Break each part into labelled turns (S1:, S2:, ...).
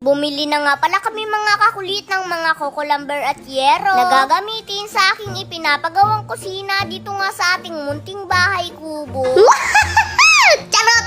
S1: Bumili na nga pala kami mga kakulit ng mga coco lumber at yero na gagamitin sa aking ipinapagawang kusina dito nga sa ating munting bahay kubo. Charot!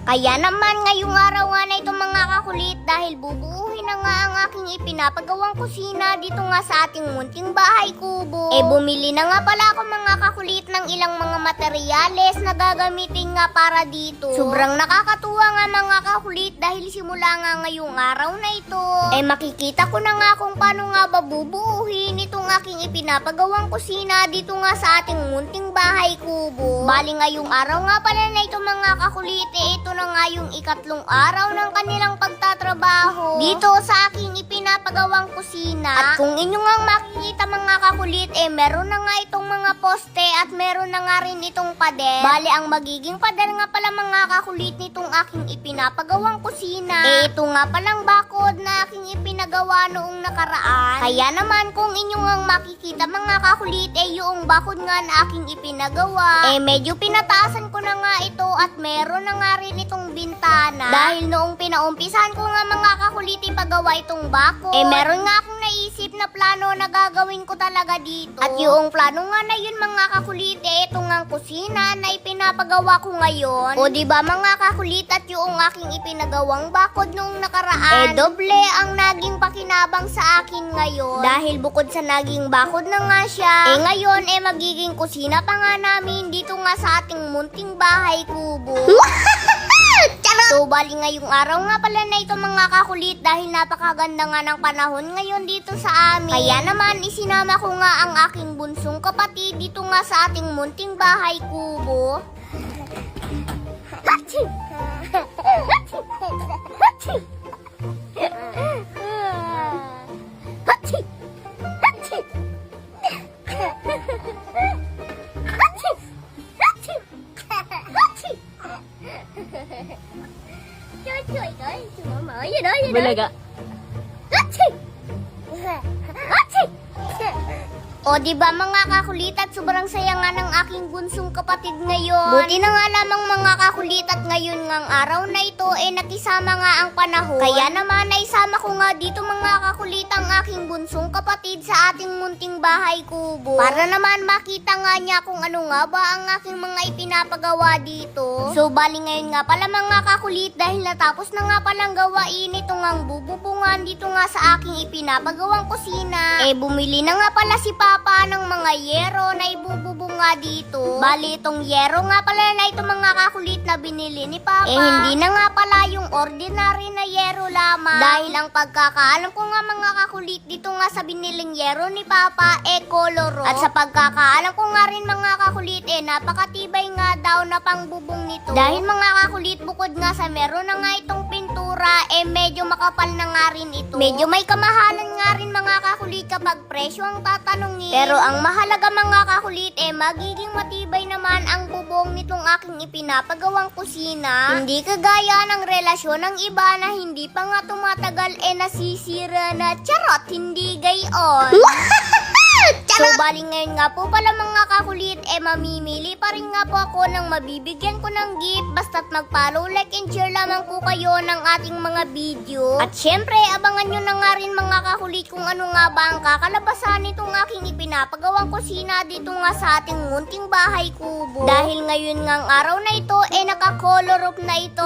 S1: Kaya naman ngayong araw nga na ito mga kakulit dahil bubuuhin na nga ang aking ipinapagawang kusina dito nga sa ating munting bahay kubo. Bumili na nga pala ako mga kakulit ng ilang mga materyales na gagamitin nga para dito. Sobrang nakakatuwa nga mga kakulit dahil simula nga ngayong araw na ito. Makikita ko na nga kung paano nga ba bubuuhin itong aking ipinapagawang kusina dito nga sa ating munting bahay kubo. Bali ngayong araw nga pala na ito mga kakulit, ito na nga yung ikatlong araw ng kanilang pagtatrabaho dito sa aking ipinapagawang kusina. At kung inyo nga makikita mga kakulit, meron na nga itong mga poste at meron na nga rin itong pader. Bali ang magiging pader nga pala mga kakulit nitong aking ipinapagawang kusina, ito nga palang bakod na aking ipinagawa noong nakaraan. Kaya naman kung inyo nga makikita mga kakulit, yung bakod nga na aking ipinagawa, medyo pinataasan ko na nga ito at meron na nga rin itong bintana. Dahil noong pinaumpisahan ko nga mga kakulit ipagawa itong bakod, meron nga akong naisip na plano na gagawin ko talaga dito. At yung plano nga na yun mga kakulit, ito nga kusina na ipinapagawa ko ngayon. O diba mga kakulit, at yung aking ipinagawang bakod noong nakaraan, doble ang naging pakinabang sa akin ngayon. Dahil bukod sa naging bakod na nga siya, ngayon magiging kusina pa nga namin dito nga sa ating munting bahay kubo. So bali ngayong araw nga pala na ito mga kakulit dahil napakaganda nga ng panahon ngayon dito sa amin. Kaya naman isinama ko nga ang aking bunsong kapatid dito nga sa ating munting bahay kubo.
S2: Balaga.
S1: O diba mga kakulit, at sobrang saya nga ng aking bunsong kapatid ngayon. Buti na nga lamang mga kakulit at ngayon ngang araw na ito nakisama nga ang panahon. Kaya naman naisama ko nga dito mga kakulit ang aking bunsong kapatid sa ating munting bahay kubo. Para naman makita nga niya kung ano nga ba ang aking mga ipinapagawa dito. So bali ngayon nga pala mga kakulit dahil natapos na nga palang gawain ito ngang bububungan dito nga sa aking ipinapagawang kusina. Bumili na nga pala si Papa ng mga yero na ibububunga dito. Bali itong yero nga pala na ito mga kakulit na binili ni Papa, hindi na nga pala yung ordinary na yero lamang. Dahil ang pagkakaalam ko nga mga kakulit dito nga sa biniling yero ni Papa koloro. At sa pagkakaalam ko nga rin mga kakulit napakatibay nga daw na pangbubong nito. Dahil mga kakulit bukod nga sa meron na nga itong pintura medyo makapal na nga rin ito. Medyo may kamahalan nga rin mga kakulit kapag presyo ang tatanungin. Pero ang mahalaga mga kakulit magiging matibay naman ang bubong nitong aking ipinapagawang kusina. Hindi kagaya ng relasyon ng iba na hindi pa nga tumatagal nasisira na. Charot, hindi gayon. So bali ngayon nga po pala mga kakulit mamimili pa rin nga po ako ng mabibigyan ko ng gift basta't mag-follow, like and share lamang po kayo ng ating mga video. At syempre abangan nyo na nga rin mga kakulit kung ano nga ba ang kakalabasan nitong aking ipinapagawang kusina dito nga sa ating munting bahay kubo. Dahil ngayon ngang araw na ito naka-color up na ito.